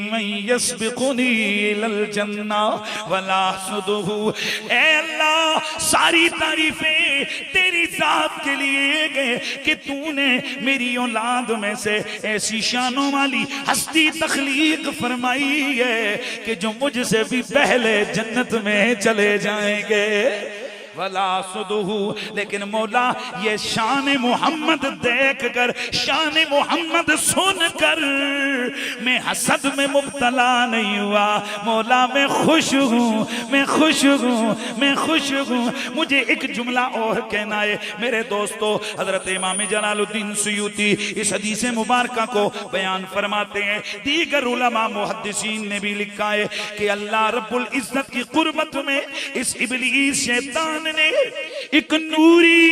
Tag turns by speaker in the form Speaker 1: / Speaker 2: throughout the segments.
Speaker 1: मन यस्बिकुनी इलल जन्ना वला सुदहु। ऐ अल्लाह, सारी तारीफें तेरी जात के लिए गए कि तूने मेरी औलाद में से ऐसी शानों वाली हस्ती तख्लीक फरमाई है कि जो मुझसे भी पहले जन्नत में चले जाएंगे। वला सुदहु, लेकिन मौला ये शान मोहम्मद देख कर, शान मोहम्मद सुनकर मैं हसद में मुब्तला नहीं हुआ। मौला मैं खुश हूँ, मैं खुश हूँ, मैं खुश हूँ। मुझे एक जुमला और कहना है मेरे दोस्तों। हजरत इमाम जलालुद्दीन सुयूती इस हदीस मुबारका को बयान फरमाते हैं, दीगर उलमा मुहद्दिसीन ने भी लिखा है कि अल्लाह रब्बुल इज्जत की कुर्बत में इस इब्लीस शैतान ने एक नूरी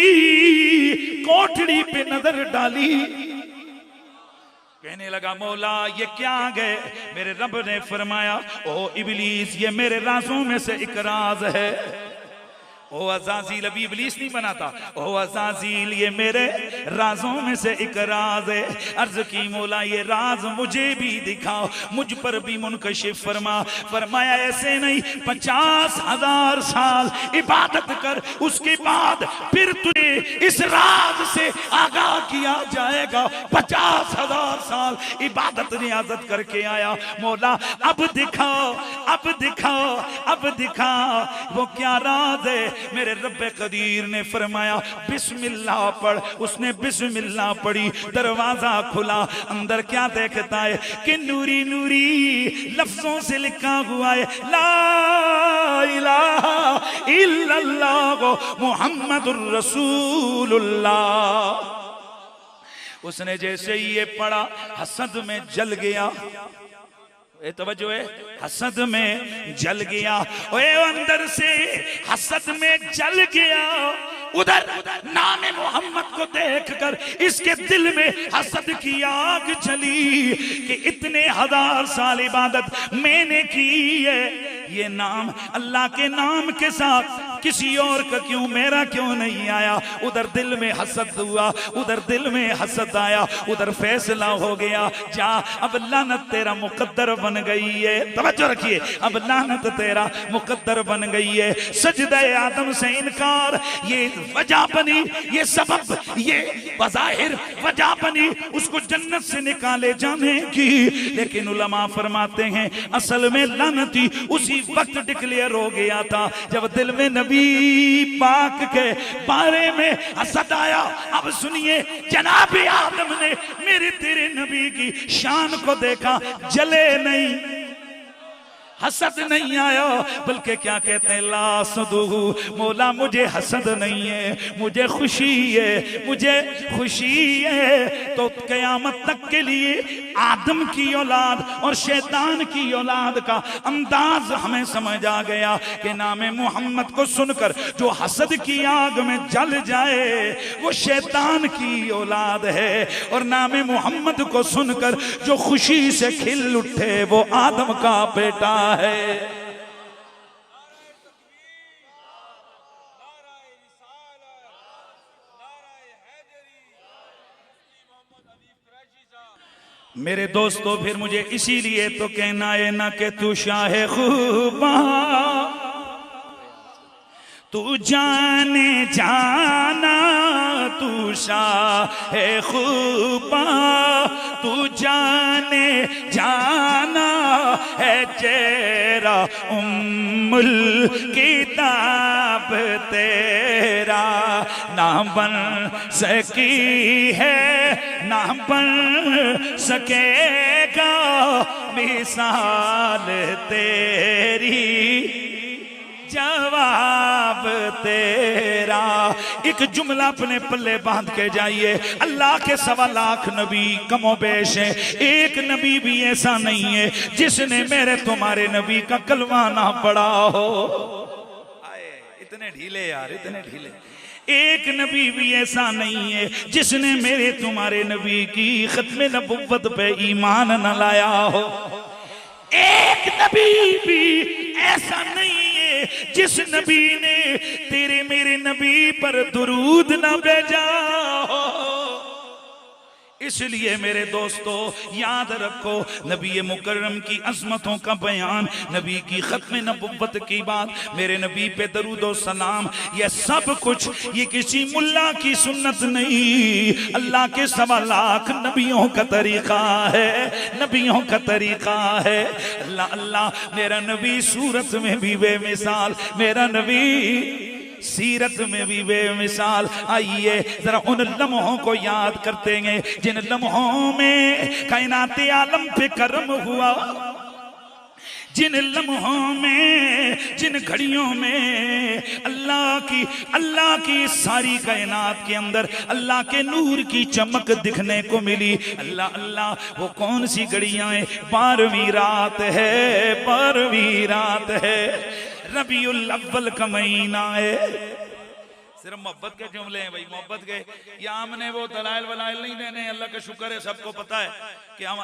Speaker 1: कोठड़ी पे नजर डाली। कहने लगा मौला ये क्या आ गए? मेरे रब ने फरमाया ओ इब्लीस, ये मेरे राज़ों में से एक राज है। ओ अज़ाज़ील, अभी इब्लीस नहीं बनाता, ओ अज़ाज़ील ये मेरे राजों में से एक राज है। अर्ज की मौला ये राज मुझे भी दिखाओ, मुझ पर भी मुनकशिफ फरमा। फरमाया ऐसे नहीं, 50,000 साल इबादत कर, उसके बाद फिर तुझे इस राज से आगाह किया जाएगा। 50,000 साल इबादत नियाजत करके आया। मौला अब दिखाओ, अब दिखाओ, अब दिखाओ वो क्या राज है। मेरे रब्बे कदीर ने फरमाया बिस्मिल्लाह पढ़। उसने बिस्मिल्लाह पढ़ी, दरवाजा खुला। अंदर क्या देखता है कि नूरी नूरी लफ्जों से लिखा हुआ है ला इलाहा इल्लल्लाह मुहम्मदुर रसूलुल्लाह। उसने जैसे ही ये पढ़ा हसद में जल गया। ए तवज्जो है, हसद में जल गया। ओए अंदर से हसद में जल गया। उधर नाम मोहम्मद को देखकर इसके दिल में हसद की आग जली कि इतने 1000 साल इबादत मैंने की है, ये नाम अल्लाह के नाम के साथ किसी और का क्यों, मेरा क्यों नहीं आया? उधर दिल में हसद हुआ, उधर दिल में हसद आया, उधर फैसला हो गया जा अब लानत तेरा मुकद्दर बन गई है। तवज्जो रखिए, अब लानत तेरा मुकद्दर बन गई है। सजदा आदम से इनकार ये वजह बनी, ये सबब, ये बज़ाहिर वजह बनी उसको जन्नत से निकाले जाने की। लेकिन उलमा फरमाते हैं असल में लानती उसी वक्त डिक्लेयर हो गया था जब दिल में नबी पाक के बारे में हसद आया। अब सुनिए, जनाब आदम ने मेरे तेरे नबी की शान को देखा, जले नहीं, हसद नहीं आया, बल्कि क्या कहते हैं ला सदुहु, मौला मुझे हसद नहीं है, मुझे खुशी है, मुझे खुशी है। तो क़यामत तक के लिए आदम की औलाद और शैतान की औलाद का अंदाज हमें समझ आ गया कि नाम मोहम्मद को सुनकर जो हसद की आग में जल जाए वो शैतान की औलाद है, और नाम मोहम्मद को सुनकर जो खुशी से खिल उठे वो आदम का बेटा है। मेरे दोस्तों फिर मुझे इसीलिए तो कहना है ना कि तू शाहे खूबा, तू जाने जाना, तू शाहे खूबा, तू जाने जाना है चेहरा उम्मुल किताब तेरा, ना बन सकी है ना बन सकेगा मिसाल तेरी, जवाब तेरा। एक जुमला अपने पल्ले बांध के जाइए, अल्लाह के 1.25 लाख नबी कमोबेश है, एक नबी भी ऐसा नहीं है जिसने मेरे तुम्हारे नबी का कलमा ना पढ़ा हो। इतने ढीले यार, इतने ढीले। एक नबी भी ऐसा नहीं है जिसने मेरे तुम्हारे नबी की खत्मे नबुव्वत पे ईमान न लाया हो। एक नबी भी ऐसा नहीं है जिस नबी ने तेरे मेरे नबी पर दुरूद न भेजा हो। इसलिए मेरे दोस्तों याद रखो, नबी मुकर्रम की अज़मतों का बयान, नबी की खत्म नबुव्वत की बात, मेरे नबी पे दरूद और सलाम, ये सब कुछ ये किसी मुल्ला की सुन्नत नहीं, अल्लाह के 1.25 लाख नबियों का तरीका है, नबियों का तरीका है। अल्लाह अल्लाह, मेरा नबी सूरत में भी बेमिसाल, मेरा नबी सीरत में भी बेमिसाल। आइए जरा उन लम्हों को याद करते हैं जिन लम्हों में कायनात आलम पे करम हुआ, जिन लम्हों में, जिन घड़ियों में अल्लाह की सारी कायनात के अंदर अल्लाह के नूर की चमक दिखने को मिली। अल्लाह अल्लाह, वो कौन सी घड़ियां हैं? 12वीं रात है, 12वीं रात है, रबीउल अव्वल का महीना है। सिर्फ मोहब्बत के जुमले हैं भाई, मोहब्बत के, या हमने वो दलाइल वलाइल नहीं देने। अल्लाह का शुक्र है, सबको पता है कि हम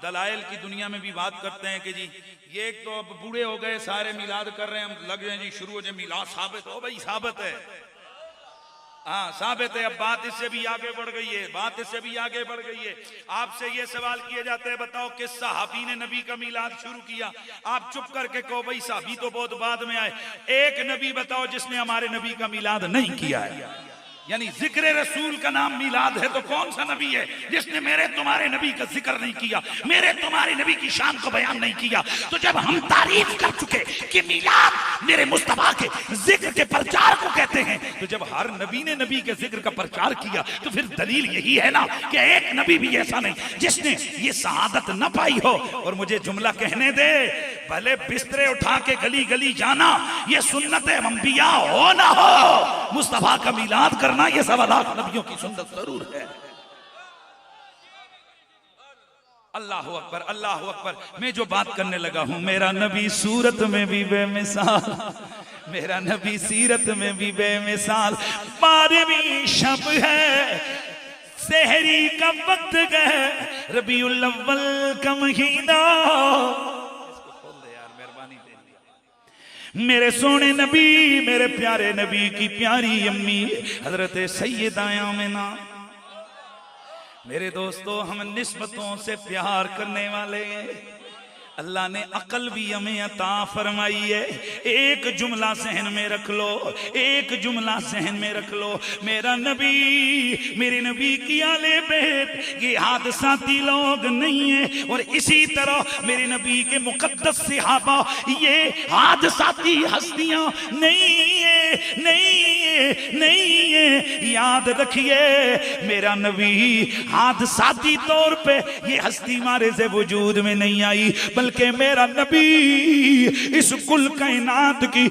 Speaker 1: दलाइल की दुनिया में भी बात करते हैं कि जी ये तो अब बूढ़े हो गए, सारे मिलाद कर रहे हैं, हम लग जाए जी शुरू हो जाए मिलाद, साबित हो भाई, साबित है, हाँ साबित है। अब बात इससे भी आगे बढ़ गई है, बात इससे भी आगे बढ़ गई है। आपसे ये सवाल किए जाते हैं, बताओ किस सहाबी ने नबी का मिलाद शुरू किया? आप चुप करके कहो भाई सहाबी तो बहुत बाद में आए। एक नबी बताओ जिसने हमारे नबी का मिलाद नहीं किया है, यानी जिक्र रसूल का नाम मिलाद है, तो कौन सा नबी है जिसने मेरे तुम्हारे नबी का जिक्र नहीं किया, मेरे तुम्हारे नबी की शान को बयान नहीं किया? तो जब हम तारीफ कर चुके कि मिलाद मेरे मुस्तफा के जिक्र के प्रचार को कहते हैं, तो जब हर नबी ने नबी के जिक्र का प्रचार किया, तो फिर दलील यही है ना कि एक नबी भी ऐसा नहीं जिसने ये शहादत न पाई हो। और मुझे जुमला कहने दे, भले बिस्तरे उठा के गली गली जाना, ये सुन्नत अंबिया हो ना हो, मुस्तफा का मिलाद करना ये 1.25 लाख नबियों की सुन्नत जरूर है। अल्लाह अकबर, अल्लाह अकबर। मैं जो बात करने लगा हूं, मेरा नबी सूरत में भी बेमिसाल, मेरा नबी सीरत में भी बेमिसाल। 12वीं शब है, सहरी का वक्त गए, रबीउल अव्वल का महीना। मेरे सोने नबी, मेरे प्यारे नबी की प्यारी अम्मी हजरत सैयदा आमिना। मेरे दोस्तों, हम निस्बतों से प्यार करने वाले हैं, अल्लाह ने अकल भी हमें अता फरमाई है। एक जुमला जहन में रख लो, एक जुमला जहन में रख लो, मेरा नबी, मेरे नबी की आले बैत ये हादसाती लोग नहीं है, और इसी तरह मेरे नबी के मुकद्दस सहाबा ये हादसाती हस्तियां नहीं है, नहीं है, नहीं है। याद रखिए, मेरा नबी हादसाती तौर पे ये हस्ती मारे से वजूद में नहीं आई, बल्कि मेरा नबी इस कुल कायनात की,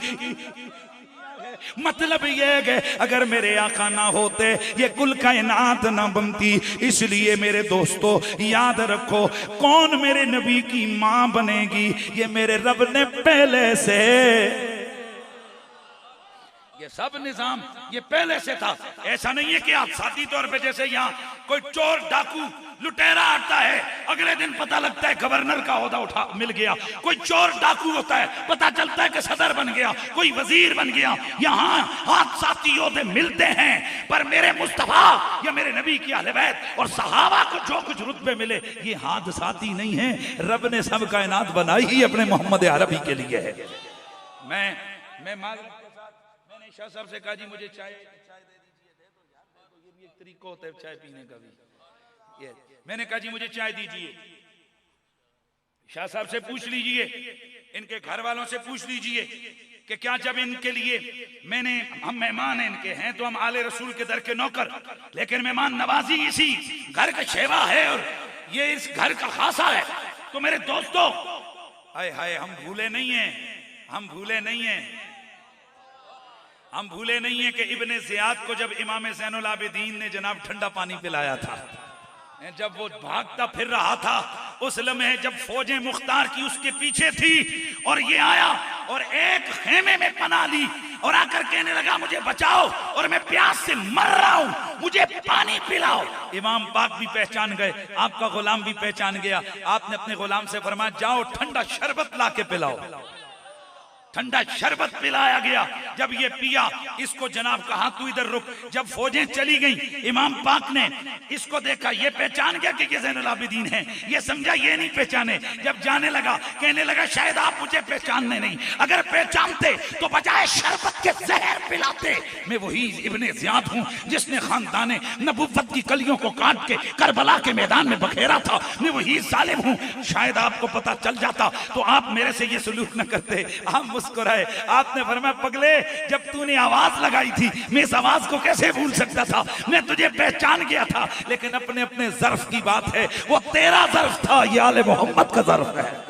Speaker 1: मतलब ये है अगर मेरे आका ना होते ये कुल कायनात ना बनती। इसलिए मेरे दोस्तों याद रखो, कौन मेरे नबी की मां बनेगी, ये मेरे रब ने पहले से, ये सब निजाम ये पहले से था। ऐसा नहीं है कि आप साथी तौर पे, जैसे यहाँ कोई चोर डाकू लुटेरा आता है, अगले दिन पता लगता है गवर्नर का ओहदा उठा मिल गया, कोई चोर डाकू होता है पता चलता है कि सदर बन गया, कोई वजीर बन गया। यहाँ हाथ साथी योद्धे मिलते हैं, पर मेरे मुस्तफा या मेरे नबी की अहले बैत और सहाबा को जो कुछ रुतबे मिले, ये हाथ साथी नहीं है, रब ने सब कायनात बनाई ही अपने मोहम्मद अरबी के लिए है। मैं मैंने शाह साहब से कहा जी मुझे चाय दे दीजिए, दे दो यार, दे दो, ये भी एक तरीका होता है चाय पीने का भी। ये मैंने कहा जी मुझे चाय दीजिए, शाह साहब से पूछ लीजिए, इनके घर वालों से पूछ लीजिए कि क्या जब इनके लिए हम मेहमान इनके हैं तो हम आले रसूल के दर के नौकर, लेकिन मेहमान नवाजी इसी घर का शेवा है और ये इस घर का खासा है। तो मेरे दोस्तों, हाय हाय, हम भूले नहीं हैं, हम भूले नहीं हैं, हम भूले नहीं है कि इब्ने ज़ियाद को जब इमाम ज़ैनुल आबिदीन ने जनाब ठंडा पानी पिलाया था, जब वो भागता फिर रहा था, उस लम्हे जब फौजें मुख्तार की उसके पीछे थी और ये आया और एक खेमे में पनाह ली और आकर कहने लगा मुझे बचाओ और मैं प्यास से मर रहा हूं, मुझे पानी पिलाओ। इमाम पाक भी पहचान गए, आपका गुलाम भी पहचान गया। आपने अपने गुलाम से फरमाया जाओ ठंडा शरबत ला के पिलाओ। ठंडा शरबत पिलाया गया। जब ये पिया, इसको जनाब कहा तू इधर रुक। जब फौजें चली गईं, इमाम पाक ने इसको देखा, ये पहचान गया कि ये ज़ैनुल आबिदीन है, ये समझा ये नहीं पहचाने। जब जाने लगा, कहने लगा शायद आप मुझे पहचानने नहीं, अगर पहचानते तो बजाय शरबत के जहर पिलाते। मैं वही इब्ने ज़ियाद हूँ जिसने खानदान नबुव्वत की कलियों को काट के करबला के मैदान में बखेरा था। मैं वही जालिम हूँ। शायद आपको पता चल जाता तो आप मेरे से ये सलूक न करते। आप मुस्कुराए। आपने फरमाया पगले, जब तूने आवाज लगाई थी मैं इस आवाज को कैसे भूल सकता था, मैं तुझे पहचान गया था। लेकिन अपने अपने ज़र्फ की बात है, वो तेरा ज़र्फ था, ये आले मोहम्मद का ज़र्फ है।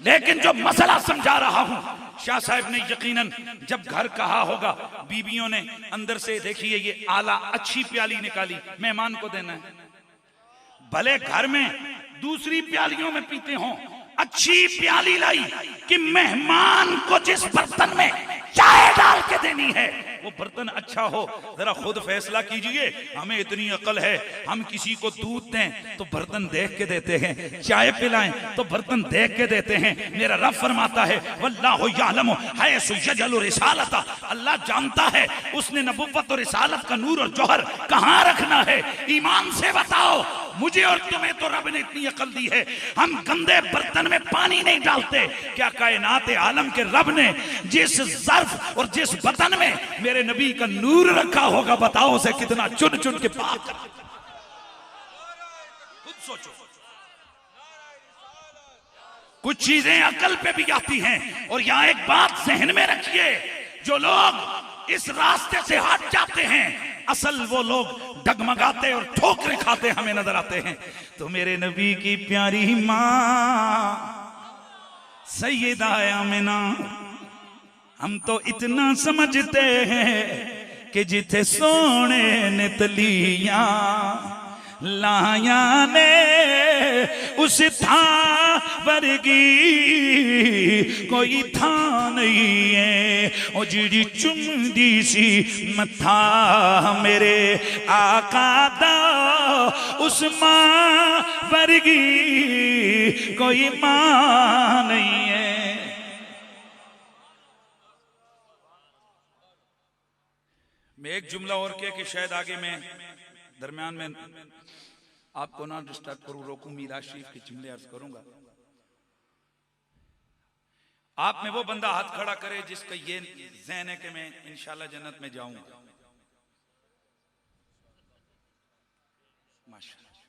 Speaker 1: लेकिन जो मसला समझा रहा हूं, शाह साहब ने यकीनन जब घर कहा होगा, बीबियों ने अंदर से देखिए ये आला अच्छी प्याली निकाली, मेहमान को देना है। भले घर में दूसरी प्यालियों में पीते हो, अच्छी प्याली लाई कि मेहमान को जिस बर्तन में चाय डाल के देनी है वो बर्तन अच्छा हो। जरा खुद फैसला कीजिए। हमें इतनी अकल है, हम किसी को दूध दें तो बर्तन देख के देते हैं, चाय पिलाएं तो बर्तन देख के देते हैं। मेरा रब फरमाता है वल्लाहु यअलमु हैसु यजअलु रिसालता, अल्लाह जानता है उसने नबुव्वत और रिसालत का नूर और जौहर कहाँ रखना है। ईमान से बताओ, मुझे और तुम्हें तो रब ने इतनी अकल दी है, हम गंदे बर्तन में पानी नहीं डालते। क्या कायनात आलम के रब ने जिस ज़र्फ और जिस बर्तन में मेरे नबी का नूर रखा होगा, बताओ उसे कितना चुन चुन के पाक कर। खुद सोचो। कुछ चीजें अकल पे भी आती हैं। और यहां एक बात जहन में रखिए, जो लोग इस रास्ते से हट जाते हैं, असल वो लोग डगमगाते और ठोकरें खाते हमें नजर आते हैं। तो मेरे नबी की प्यारी मां सैयदा आमिना, हम तो इतना समझते हैं कि जिथे सोने ने तलियां लाया ने उस था वर्गी कोई था नहीं है। ओ जी चुमदी सी मथा मेरे आका दा, उस मां वर्गी कोई मां नहीं है। मैं एक जुमला और किया कि शायद आगे मैं दरमियान में आपको ना डिस्टर्ब करूं, रोकूं, मीरा शरीफ के जुमले अर्ज करूंगा। आप में वो बंदा हाथ खड़ा करे जिसका ये ज़हन है कि मैं इंशाल्लाह जन्नत में जाऊंगा। माशाअल्लाह।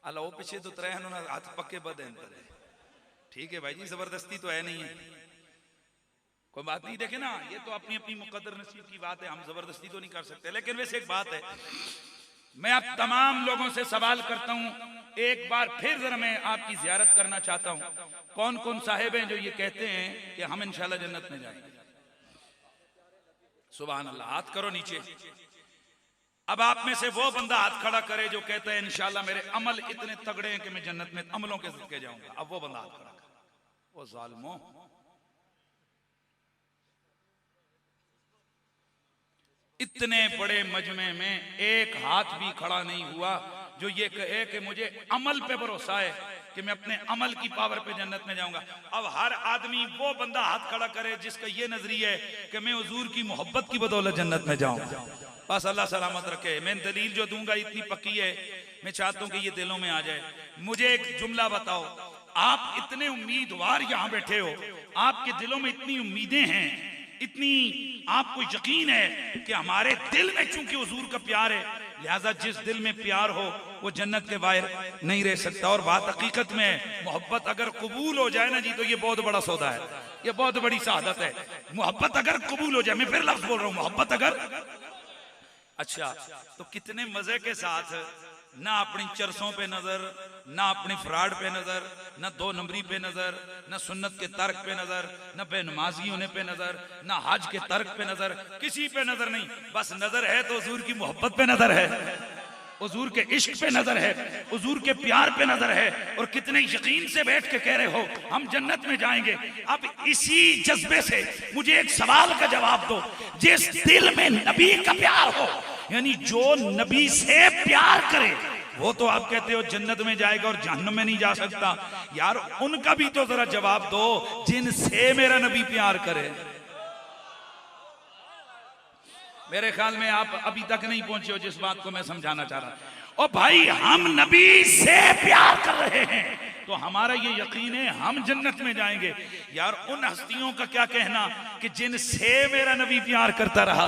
Speaker 1: अल्लाह वो पीछे तो तरह ना हाथ पक्के बदे। ठीक है भाई जी, जबरदस्ती तो है नहीं है, कोई बात नहीं। देखे ना, ये तो अपनी अपनी मुकद्दर नसीब की बात है, हम जबरदस्ती तो नहीं कर सकते। लेकिन वैसे एक बात है, मैं अब तमाम लोगों से सवाल करता हूं, एक बार फिर जरा मैं आपकी जियारत करना चाहता हूं। कौन कौन साहिब हैं जो ये कहते हैं कि हम इंशाल्लाह जन्नत में जाएंगे? सुभान अल्लाह, हाथ करो नीचे। अब आप में से वो बंदा हाथ खड़ा करे जो कहता है इंशाल्लाह मेरे अमल इतने तगड़े हैं कि मैं जन्नत में अमलों के सदके जाऊंगा। अब वो बंदा हाथ खड़ा करे। वो जालिमों, इतने बड़े मजमे में एक हाथ भी खड़ा नहीं हुआ जो ये कहे कि मुझे अमल पे भरोसा है कि मैं अपने अमल की पावर पे जन्नत में जाऊंगा। अब हर आदमी वो बंदा हाथ खड़ा करे जिसका ये नजरिया है कि मैं हुजूर की मोहब्बत की बदौलत जन्नत में जाऊंगा। बस अल्लाह सलामत रखे। मैं दलील जो दूंगा इतनी पक्की है, मैं चाहता हूं कि ये दिलों में आ जाए। मुझे एक जुमला बताओ, आप इतने उम्मीदवार यहां बैठे हो, आपके दिलों में इतनी उम्मीदें हैं, इतनी आपको यकीन है कि हमारे दिल में चूंकि हुजूर का प्यार है, लिहाजा जिस दिल में प्यार हो वो जन्नत के बाहर नहीं रह सकता। और बात हकीकत में है, मोहब्बत अगर कबूल हो जाए ना जी, तो ये बहुत बड़ा सौदा है, ये बहुत बड़ी शहादत है। मोहब्बत अगर कबूल हो जाए, मैं फिर लफ्ज बोल रहा हूं, मोहब्बत अगर, अच्छा तो कितने मजे के साथ ना अपनी चरसों पे नजर, ना अपनी फ्रॉड पे नजर, ना दो नंबरी पे नजर, ना सुन्नत के तर्क पे नजर, ना बेनमाजी होने पे नजर, ना हज के तर्क पे नजर, किसी पे नजर नहीं। बस नजर है तो हुजूर की मोहब्बत पे नजर है, हुजूर के इश्क पे नजर है, हुजूर के प्यार पे नजर है। और कितने यकीन से बैठ के कह रहे हो हम जन्नत में जाएंगे। अब इसी जज्बे से मुझे एक सवाल का जवाब दो, जिस दिल में नबी का प्यार हो, यानी जो नबी से प्यार करे, वो तो आप कहते हो जन्नत में जाएगा और जहन्नम में नहीं जा सकता। यार उनका भी तो जरा जवाब दो जिनसे मेरा नबी प्यार करे। मेरे ख्याल में आप अभी तक नहीं पहुंचे हो जिस बात को मैं समझाना चाह रहा। और भाई हम नबी से प्यार कर रहे हैं तो हमारा ये यकीन है हम जन्नत में जाएंगे। यार उन हस्तियों का क्या कहना कि जिनसे मेरा नबी प्यार करता रहा।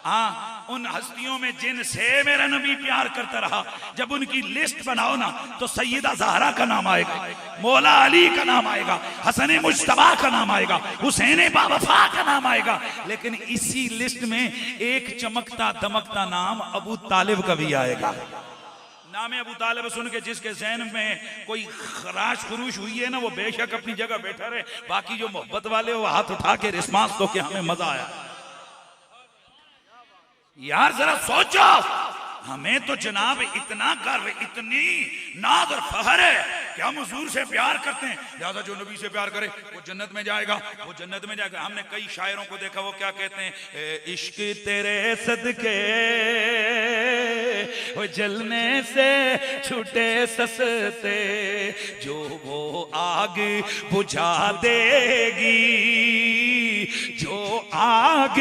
Speaker 1: हाँ, उन हस्तियों में जिनसे मेरा नबी प्यार करता रहा, जब उनकी लिस्ट बनाओ ना तो सैयदा ज़हरा का नाम आएगा, मौला अली का नाम आएगा, हसन मुज्तबा का नाम आएगा, हुसैन बावफा का नाम आएगा। लेकिन इसी लिस्ट में एक चमकता दमकता नाम अबू तालिब का भी आएगा। नाम अबू तालिब सुन के जिसके ज़हन में कोई खराश खुरूश हुई है ना, वो बेशक अपनी जगह बैठा रहे, बाकी जो मोहब्बत वाले वो हाथ उठा के रिस्पांस तो कि हमें मजा आया। यार जरा सोचो, हमें तो जनाब इतना गर्व, इतनी नाज और फखर है कि हम हुजूर से प्यार करते हैं, लिहाजा जो नबी से प्यार करे वो जन्नत में जाएगा, वो जन्नत में जाएगा। हमने कई शायरों को देखा, वो क्या कहते हैं, इश्क तेरे सदके वो जलने से छूटे सस्ते, जो वो आग बुझा देगी जो आग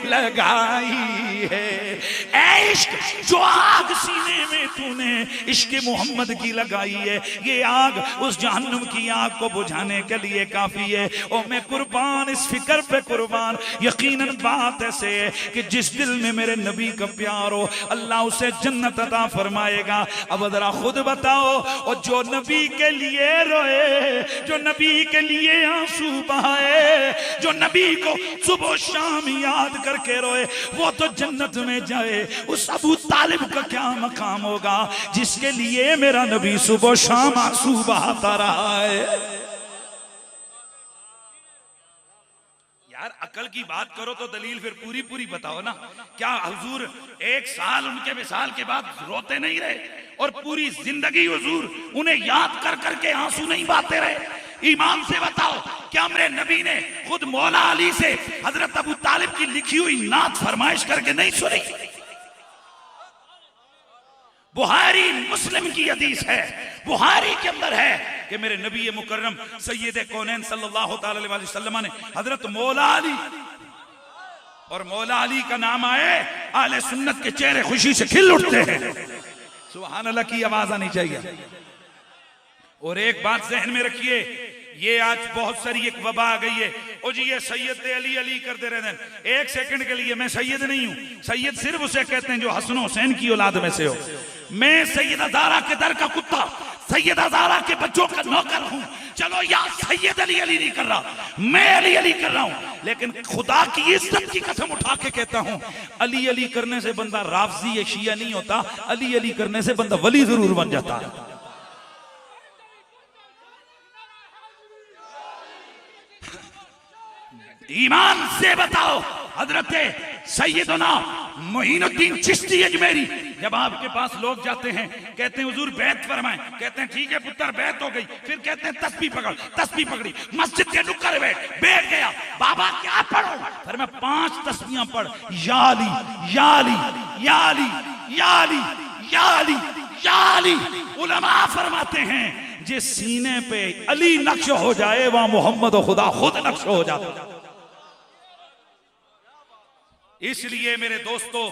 Speaker 1: लगाई है। ऐ इश्क, जो आग सीने में तूने इश्क मोहम्मद की लगाई है, ये आग उस जहन्नुम की आग को बुझाने के लिए काफी है। और मैं कुर्बान, इस फिक्र पे कुर्बान, यकीनन बात ऐसे है कि जिस दिल में मेरे नबी का प्यार हो अल्लाह उसे जन्नत अता फरमाएगा। अब जरा खुद बताओ, और जो नबी के लिए रोए, जो नबी के लिए आंसू बहाए, जो नबी को सुबह शाम याद करके रोए, वो तो जन्नत में जाए। उस अबू तालिब का क्या मकाम होगा जिसके लिए मेरा नबी सुबह शाम आंसू बहाता रहा है। यार अकल की बात करो तो दलील फिर पूरी पूरी बताओ ना। क्या हुजूर एक साल उनके विसाल के बाद रोते नहीं रहे और पूरी जिंदगी हुजूर उन्हें याद कर करके आंसू नहीं बहाते रहे? ईमान से बताओ, क्या मेरे नबी ने खुद मौला अली से हजरत अबू तालिब की लिखी हुई नात फरमाइश करके नहीं सुनी? बुहारी मुस्लिम की हदीस है, बुहारी के अंदर है कि मेरे नबी मुकर्रम सैयद कौनैन सल्लल्लाहु अलैहि वसल्लम ने हजरत मौला अली, और मौला अली का नाम आए आले सुन्नत के चेहरे खुशी से खिल उठते हैं। सुभान अल्लाह की आवाज आनी चाहिए। और एक बात जहन में रखिए, ये आज बहुत सारी एक वबा आ गई है, ओ जी ये सैयद अली अली करते रहते हैं। एक सेकंड के लिए मैं सैयद नहीं हूं। सैयद सिर्फ उसे कहते हैं जो हसन हुसैन की औलाद में से हो। मैं सैयदा ज़हरा के दर का कुत्ता, सैयदा ज़हरा के बच्चों का नौकर हूं। चलो यार सैयद अली अली नहीं कर रहा, मैं अली अली कर रहा हूं, लेकिन खुदा की इज्जत की कसम उठा के कहता हूं, अली अली करने से बंदा राफजी या शिया नहीं होता, अली अली करने से बंदा वली जरूर बन जाता है। ईमान से बताओ, हजरत सैयदना मोइनुद्दीन चिश्ती अजमेरी, जब आपके पास लोग जाते हैं कहते हैं हुजूर बैत फरमाएं, कहते हैं ठीक है पुत्र बैत हो गई, फिर कहते हैं तस्बीह पकड़, तस्बीह पकड़ी, मस्जिद के नुक्कड़ बैठ गया, बाबा क्या पढ़ो? फिर मैं 5 तस्बीहां पढ़, या अली या अली या अली या अली या अली या अली। उलमा फरमाते हैं जिस सीने पे अली नक्श हो जाए वहां मोहम्मद और खुदा खुद नक्श हो जाता है। इसलिए मेरे दोस्तों,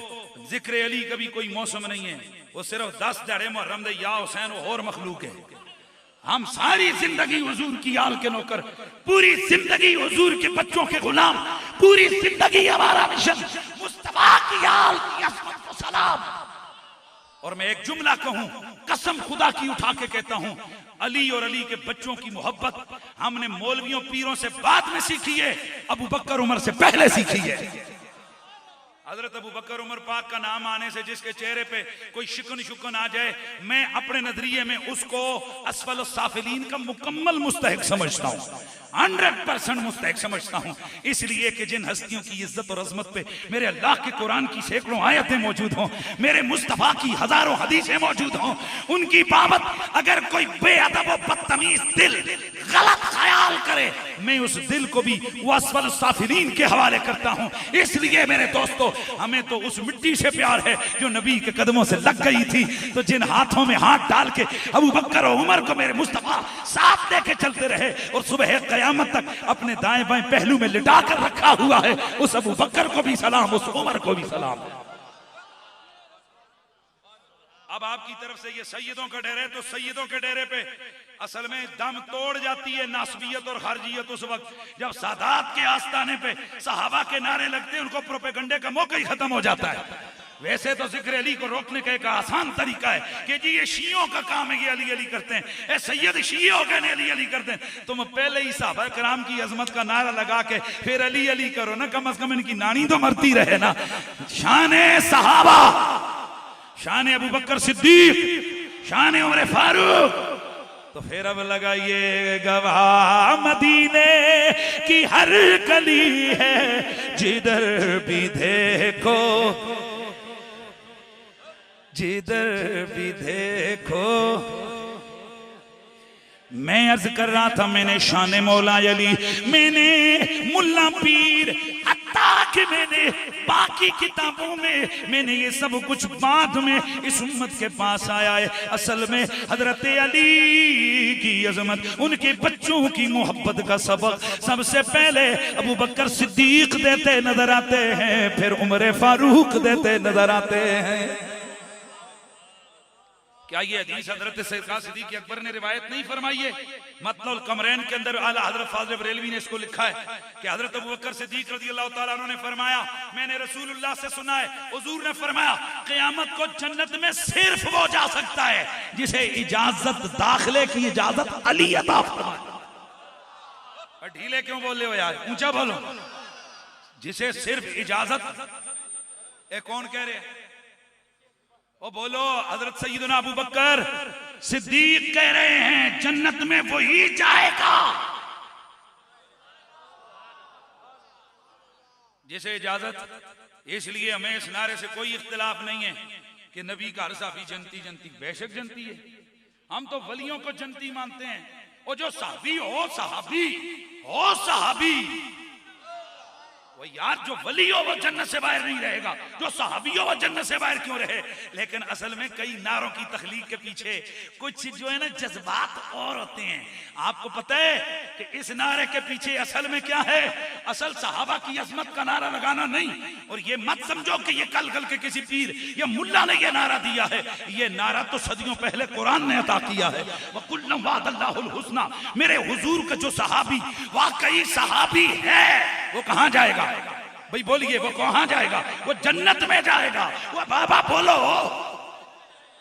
Speaker 1: जिक्र अली कभी कोई मौसम नहीं है, वो सिर्फ 10 दड़े मुहर्रम दे या हुसैन और मखलूक है। हम सारी जिंदगी हुजूर की आल के नौकर, पूरी जिंदगी हुजूर के बच्चों के गुलाम, पूरी जिंदगी हमारा मिशन मुस्तफा की आल की असमत को सलाम। और मैं एक जुमला कहूं, कसम खुदा की उठा के कहता हूं, अली और अली के बच्चों की मोहब्बत हमने मौलवियों पीरों से बाद में सीखी है, अबू बकर उमर से पहले सीखी है। हजरत अबू बकर उमर पाक का नाम आने से जिसके चेहरे पे कोई शिकन शुकन आ जाए, मैं अपने नजरिए में उसको असफल साफिलीन का मुकम्मल मुस्तहिक समझता हूँ, 100% मुस्तहिक समझता हूँ। इसलिए कि जिन हस्तियों की इज्जत और अजमत पे मेरे अल्लाह के कुरान की सैकड़ों आयतें मौजूद हों, मेरे मुस्तफ़ा की हजारों हदीसें मौजूद हों, उनकी बाबत अगर कोई बेअदब और बदतमीज दिल गलत ख्याल ख्याल करे, मैं उस दिल को भी वस्फल साफिलीन के हवाले करता हूँ। इसलिए मेरे दोस्तों, हमें तो उस मिट्टी से प्यार है जो नबी के कदमों से लग गई थी। तो जिन हाथों में हाथ डाल के अबू बकर और उमर को मेरे मुस्तफा साथ लेके चलते रहे और सुबह कयामत तक अपने दाएं बाएं पहलू में लिटा कर रखा हुआ है, उस अबू बकर को भी सलाम, उस उमर को भी सलाम। अब आपकी तरफ से ये सैयदों का डेरे, तो सैयदों के डेरे पे असल में दम तोड़ जाती है नासबियत और खारजियत उस वक्त जब सादात के आस्ताने पे सहाबा के नारे लगते हैं, उनको प्रोपेगंडे का मौका ही खत्म हो जाता है। वैसे तो जिक्र अली को रोकने का एक आसान तरीका है कि जी ये शियों का काम है, ये अली अली करते हैं, ए सैयद शिये हो गए अली अली करते हैं। तुम पहले ही सहाबा कराम की अजमत का नारा लगा के फिर अली अली करो ना, कम से कम इनकी नानी तो मरती रहे ना। शान सहाबा, शान अबू बकर सिद्दीक, शान उमर फारूक। तो फिर अब लगाइए गवाह मदीने की हर गली है, जिधर भी देखो, जिधर भी देखो। मैं अर्ज कर रहा था, मैंने शान मौला अली, मैंने मुल्ला पीर, हत्ता कि मैंने बाकी किताबों में मैंने ये सब कुछ बाद में इस उम्मत के पास आया है। असल में हजरत अली की अजमत, उनके बच्चों की मोहब्बत का सबक सबसे पहले अबू बकर सिद्दीक देते नजर आते हैं, फिर उमर फारूक देते नजर आते हैं। क्या ये हदीस हजरत सरकार सिद्दीक अकबर ने रिवायत नहीं फरमाई है? मतलुल कमरैन के अंदर आला हजरत फाज़िल बरेलवी ने इसको लिखा है कि हजरत अबू बकर सिद्दीक रज़ियल्लाहु ताला अन्हु ने फरमाया, मैंने रसूलुल्लाह से सुना है, हुजूर ने फरमाया क़यामत को जन्नत में सिर्फ वो जा सकता है जिसे इजाजत दाखिले की इजाजत अली अता फरमाए। ढीले क्यों बोल रहे हो यार, ऊंचा बोलो। जिसे सिर्फ इजाजत, ए कौन कह रहे हैं? ओ बोलो, हजरत सैयदना अबू बकर सिद्दीक कह रहे हैं जन्नत में वही जाएगा जिसे इजाजत। इसलिए हमें इस नारे से कोई इख्तिलाफ नहीं है कि नबी का हर साहबी जनती जनती, बेशक जनती है। हम तो वलियों को जनती मानते हैं। और जो साहबी हो सहाबी हो सहाबी, वो यार जो वली हो वो जन्नत से बाहर नहीं रहेगा, जो सहाबी हो वो जन्नत से बाहर क्यों रहे? लेकिन असल में कई नारों की तखलीक के पीछे कुछ जो है ना जज्बात और होते हैं। आपको पता है कि इस नारे के पीछे असल में क्या है? असल सहाबा की अजमत का नारा लगाना नहीं। और ये मत समझो कि ये कल कल के किसी पीर या मुल्ला ने ये नारा दिया है। ये नारा तो सदियों पहले कुरान ने अता किया है। वकुल्लम वादल्लाहुल हुस्ना, मेरे हुजूर का जो सहाबी वाकई सहाबी है वो कहां जाएगा? भाई बोलिए, वो कहां जाएगा? वो जन्नत में जाएगा। वो बाबा बोलो।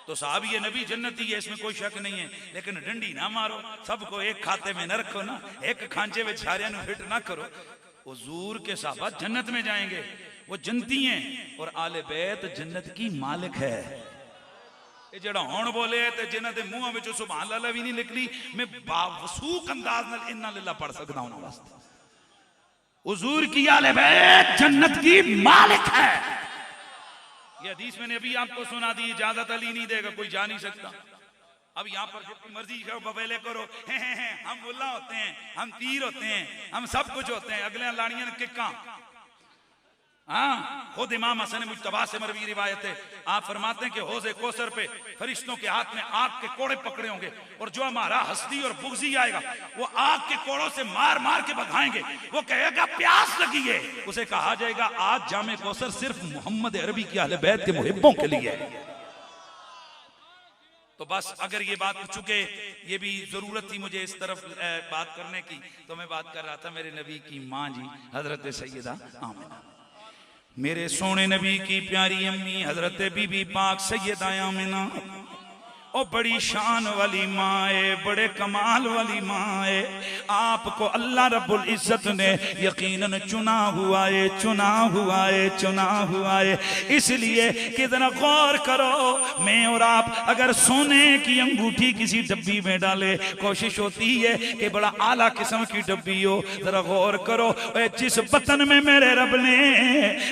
Speaker 1: तो साहब ये नबी जन्नती है, इसमें कोई शक नहीं है। लेकिन डंडी ना मारो, सबको एक खाते में न रखो ना, एक खांचे में सारियां फिट ना करो। हुजूर के साहबा जन्नत में जाएंगे, वो जन्नती हैं। और आले बैत जन्नत की मालिक है। ये जड़ा हुण बोले ते जिन्हां दे मुंहां विचों सुभान अल्लाह भी नहीं निकली, मैं बावसूक अंदाज नाल इन्ना लिल्लाह पढ़ सकदा हूं उन्हां वास्ते। हुजूर की आले बैत जन्नत की मालिक है। ये हदीस मैंने अभी आपको सुना दी। इजाजत अली नहीं देगा, कोई जा नहीं सकता। अब यहाँ पर जितनी मर्जी करो, बबेले करो, हम मुल्ला होते हैं, हम पीर होते हैं, हम सब कुछ होते हैं। अगले लाड़ियां ने किक्का। हाँ, खुद इमाम हसन मुज्तबा से मरवी रिवायत है, आप फरमाते हैं कि हौज़े कौसर पे फरिश्तों के हाथ में आग के कोड़े पकड़े होंगे और जो हमारा हस्ती और बुग़्ज़ी आएगा वो आग के कोड़ों से मार मार के भगाएंगे। वो कहेगा प्यास लगी है, उसे कहा जाएगा आज जामे कौसर सिर्फ मोहम्मद अरबी की अहले बैत के मुहिब्बों के लिए है। तो बस अगर ये बात चुके, ये भी जरूरत थी मुझे इस तरफ बात करने की, तो मैं बात कर रहा था मेरे नबी की माँ जी हजरत सैयदा आमिना, मेरे सोने नबी की प्यारी अम्मी हजरत बीबी पाक सैयदा आमिना। ओ बड़ी शान वाली माँ है, बड़े कमाल वाली माँ है। आपको अल्लाह रब्बुल इज्जत ने यकीनन चुना हुआ है, चुना हुआ है, चुना हुआ है। इसलिए कितना गौर करो, मैं और आप अगर सोने की अंगूठी किसी डब्बी में डाले, कोशिश होती है कि बड़ा आला किस्म की डब्बी हो। जरा गौर करो, जिस बतन में मेरे रब ने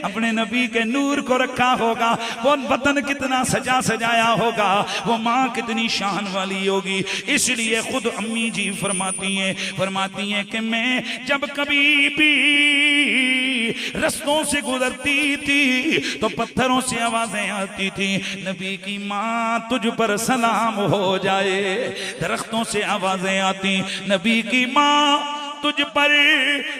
Speaker 1: अपने नबी के नूर को रखा होगा, वो बतन कितना सजा सजाया होगा। वो माँ कितनी शान वाली होगी। इसलिए खुद अम्मी जी फरमाती हैं कि मैं जब कभी भी रस्तों से गुजरती थी तो पत्थरों से आवाजें आती थी, नबी की माँ तुझ पर सलाम हो जाए। दरख्तों से आवाजें आती, नबी की माँ तुझ पर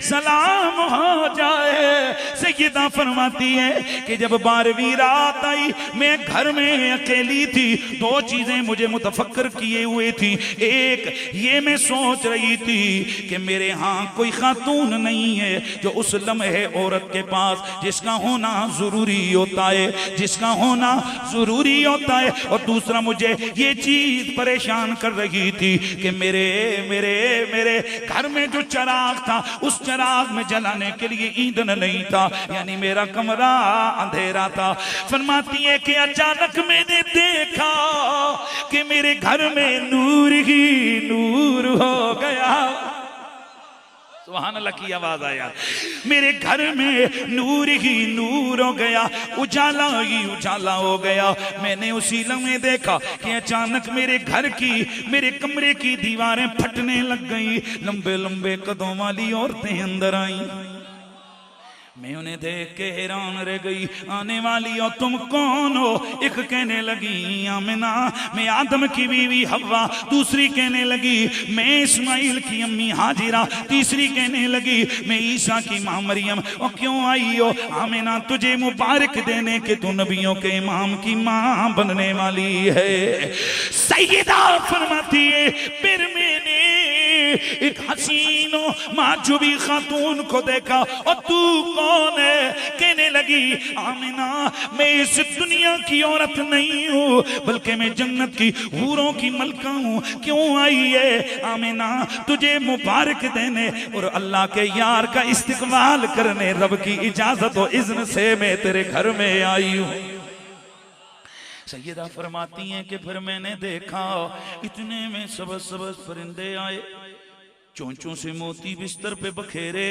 Speaker 1: सलाम हो जाए। सैयदा फरमाती है कि जब 12वीं रात आई, मैं घर में अकेली थी, दो चीजें मुझे मुतफक्कर किए हुए थी। एक ये मैं सोच रही थी कि मेरे यहाँ कोई खातून नहीं है जो उस लम्हे औरत के पास जिसका होना जरूरी होता है, जिसका होना जरूरी होता है। और दूसरा मुझे ये चीज परेशान कर रही थी कि मेरे मेरे मेरे घर में जो चराग था उस चराग में जलाने के लिए ईंधन नहीं था, यानी मेरा कमरा अंधेरा था। फरमाती है कि अचानक मैंने देखा कि मेरे घर में नूर ही नूर हो गया। सुभान अल्लाह की आवाज आया, मेरे घर में नूर ही नूर हो गया, उजाला ही उजाला हो गया। मैंने उसी लम्हे देखा कि अचानक मेरे घर की, मेरे कमरे की दीवारें फटने लग गई। लंबे लंबे कदों वाली औरतें अंदर आई। मैं उन्हें देख के हैरान रह गई। आने वाली हो, तुम कौन हो? एक कहने लगी आमिना, मैं आदम की बीवी हव्वा। दूसरी कहने लगी मैं इस्माइल की अम्मी हाजिरा। तीसरी कहने लगी मैं ईसा की माँ मरियम। और क्यों आई हो? आमिना तुझे मुबारक देने के तू नबियों के इमाम की माँ बनने वाली है। सैयदा फरमाती है फिर मैंने एक हसीनो माजूबी खातून को देखा। और तू कौन है? कहने लगी आमिना मैं इस दुनिया की औरत नहीं हूँ, बल्कि मैं जन्नत की हूरों की मलका हूँ। क्यों आई है? आमिना तुझे मुबारक देने और अल्लाह के यार का इस्तिकबाल करने, रब की इजाजत और इज़्न से मैं तेरे घर में आई हूँ। सैयदा फरमाती हैं कि फिर मैंने देखा इतने में सबज सबज परिंदे आए, चोंचों से मोती बिस्तर पे बखेरे,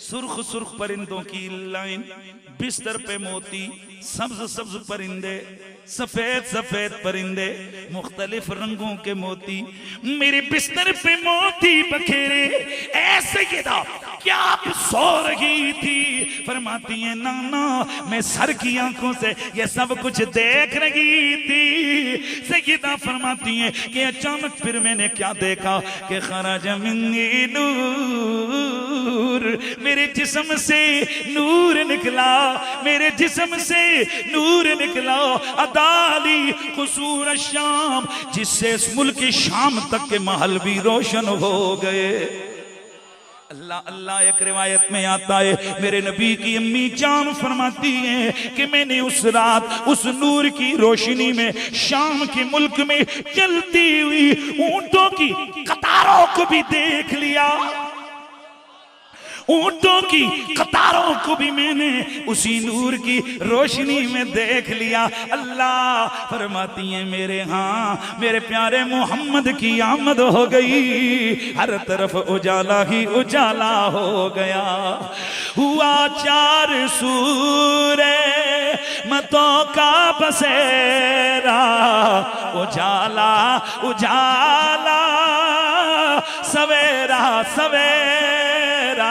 Speaker 1: सुर्ख सुर्ख परिंदों की लाइन, बिस्तर पे मोती, सब्ज सब्ज परिंदे, सफेद सफेद परिंदे, मुख्तलिफ रंगों के मोती, मेरे बिस्तर पे मोती बखेरे। ऐसे क्या आप सो रही थी? फरमाती है नाना मैं सर की आंखों से ये सब कुछ देख रही थी। सैयदा फरमाती है कि अचानक फिर मैंने क्या देखा कि खरज मिन्नी नूर, मेरे जिस्म से नूर निकला, मेरे जिस्म से नूर निकला। अदाली कुसूर शाम, जिससे इस मुल्क शाम तक के महल भी रोशन हो गए। अल्लाह अल्लाह। एक रिवायत में आता है मेरे नबी की अम्मी जान फरमाती हैं कि मैंने उस रात उस नूर की रोशनी में शाम के मुल्क में चलती हुई ऊंटों की कतारों को भी देख लिया। ऊंटों की कतारों को भी मैंने उसी नूर की रोशनी में देख लिया। अल्लाह फरमाती है मेरे हाँ मेरे प्यारे मोहम्मद की आमद हो गई, हर तरफ उजाला ही उजाला हो गया। हुआ चार सूरे मतों का बसेरा, उजाला उजाला सवेरा सवेरा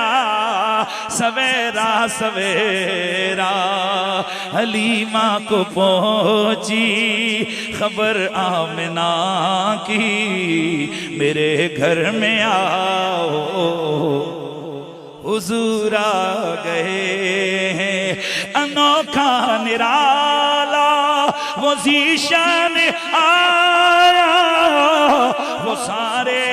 Speaker 1: सवेरा सवेरा। हलीमा को पहुंची खबर आमिना की, मेरे घर में आओ हुजूर आ गए हैं। अनोखा निराला वो ज़ीशान आया, वो सारे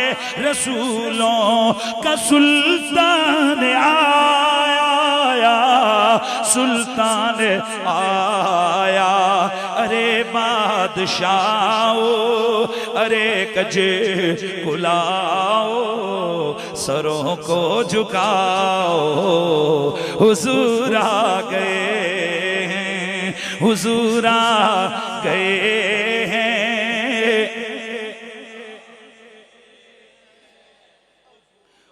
Speaker 1: रसूलों का सुल्तान आया, सुल्तान आया। अरे बादशाहो अरे कजे बुलाओ, सरों को झुकाओ, हुजूर आ गए हैं, हुजूर आ गए हैं।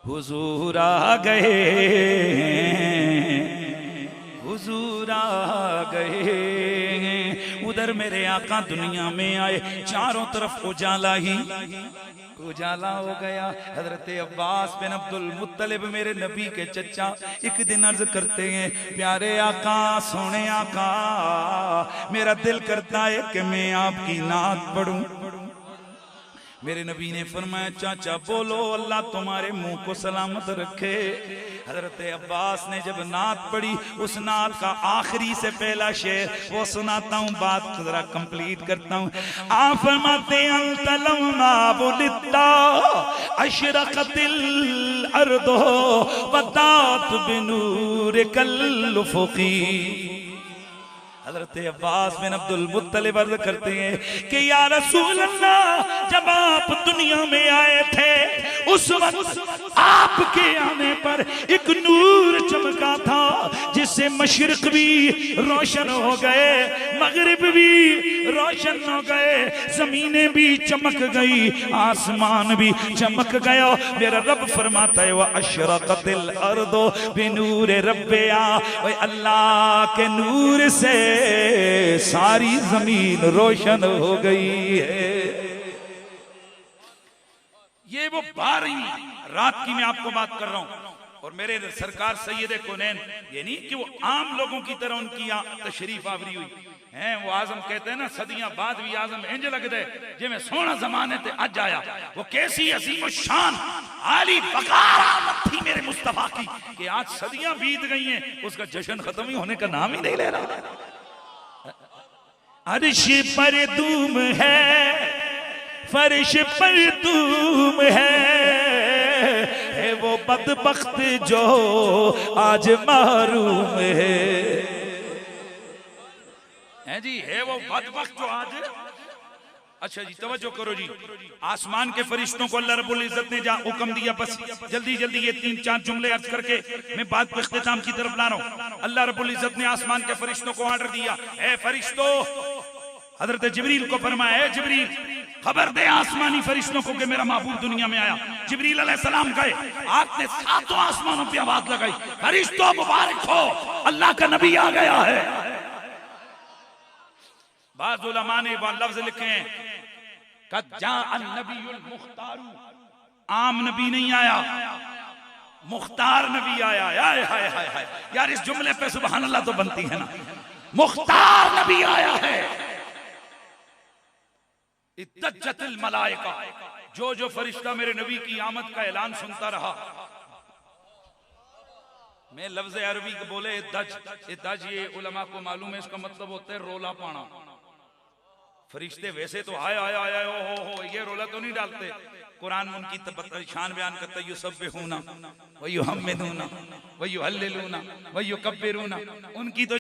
Speaker 1: हुजूर आ गए हैं, हुजूर आ गए हैं। उधर अंदर मेरे आका दुनिया में आए, चारों तरफ उजाला ही उजाला हो गया। हजरत अब्बास बिन अब्दुल मुत्तलिब मेरे नबी के चचा एक दिन अर्ज करते हैं, प्यारे आका, सोने आका, मेरा दिल करता है कि मैं आपकी नात पढ़ूं। मेरे नबी ने फरमाया, चाचा बोलो, अल्लाह तुम्हारे मुंह को सलामत रखे। हजरत अब्बास ने जब नात पढ़ी, उस नात का आखिरी से पहला शेर वो सुनाता हूँ, बात जरा कंप्लीट करता हूँ। आप फरमाते हैं, अल्तलमा बुलिता अशरकतिल अर्दो वतात बिनूर कल फुकी। हजरत अब्बास बिन अब्दुल मुत्तलिब अर्ज करते हैं कि या रसूल अल्लाह, जब आप दुनिया में आए थे उस वक्त आपके आने पर एक नूर चमका था, जिससे मशरिक भी रोशन हो गए, मगरिब भी रोशन हो गए, जमीनें भी चमक गई, आसमान भी चमक गया। मेरा रब फरमाता है, वह अशरकतिल अर्दो बिनूर रब्बिया, अल्लाह के नूर से सारी जमीन रोशन हो गई है। ये वो 12वीं रात की मैं आपको बात कर रहा हूं। और मेरे सरकार सैयदे कौनैन, ये नहीं कि वो आम लोगों की तरह उनकी तशरीफ आवरी हुई है। वो आजम कहते हैं ना, सदियां बाद भी आजम इंज लगदे जिवें सोहना जमाने ते अज आया। वो कैसी अजीम शान आली वकार आमद थी मेरे मुस्तफा की कि आज सदियां बीत गई हैं, उसका जश्न खत्म ही होने का नाम ही नहीं ले रहा। अर्श पर दूम है, फर्श पर दूम है वो बदबख्त जो आज महरूम है जी, है वो बदबख्त जो आज। अच्छा जी, तवज्जो करो जी, आसमान के फरिश्तों को अल्लाह रब्बुल इज्जत ने हुक्म दिया। बस जल्दी जल्दी ये 3-4 जुमले अर्ज करके मैं बात को इख्तिताम की तरफ ला रहा हूं। अल्लाह रब्बुल इज्जत ने आसमान के फरिश्तों को ऑर्डर दिया, ए फरिश्तों, हजरत जिब्रील को फरमाया, है जिब्रील खबर दे आसमानी फरिश्तों को कि मेरा महबूब दुनिया में आया। जिब्रील अलैहिस्सलाम गए, आपने 7 आसमानों पे आवाज लगाई, फरिश्तों मुबारक हो, अल्लाह का नबी आ गया है। बाज़ उलमा ने लफ्ज लिखे हैं, कद जाअन नबियुल मुख्तारू, आम नबी नहीं आया, मुख्तार नबी आया। हाय हाय हाय हाय, यार इस जुमले पे सुभान अल्लाह तो बनती है ना, मुख्तार नबी आया है। इत्तजतिल मलाइका, जो जो फरिश्ता मेरे नबी की आमद का ऐलान सुनता रहा, मैं लफ्ज अरबी को बोले इद्दज, ये उलमा को मालूम है, इसका मतलब होता है रोला पाना। फरिश्ते वैसे तो आया आया आया हो ये रोला तो नहीं डालते। कुरान में उनकी शान बयान करता है, युसब्बिहूना व युहम्मिदूना व युहल्लिलूना व युकब्बिरूना, उनकी तो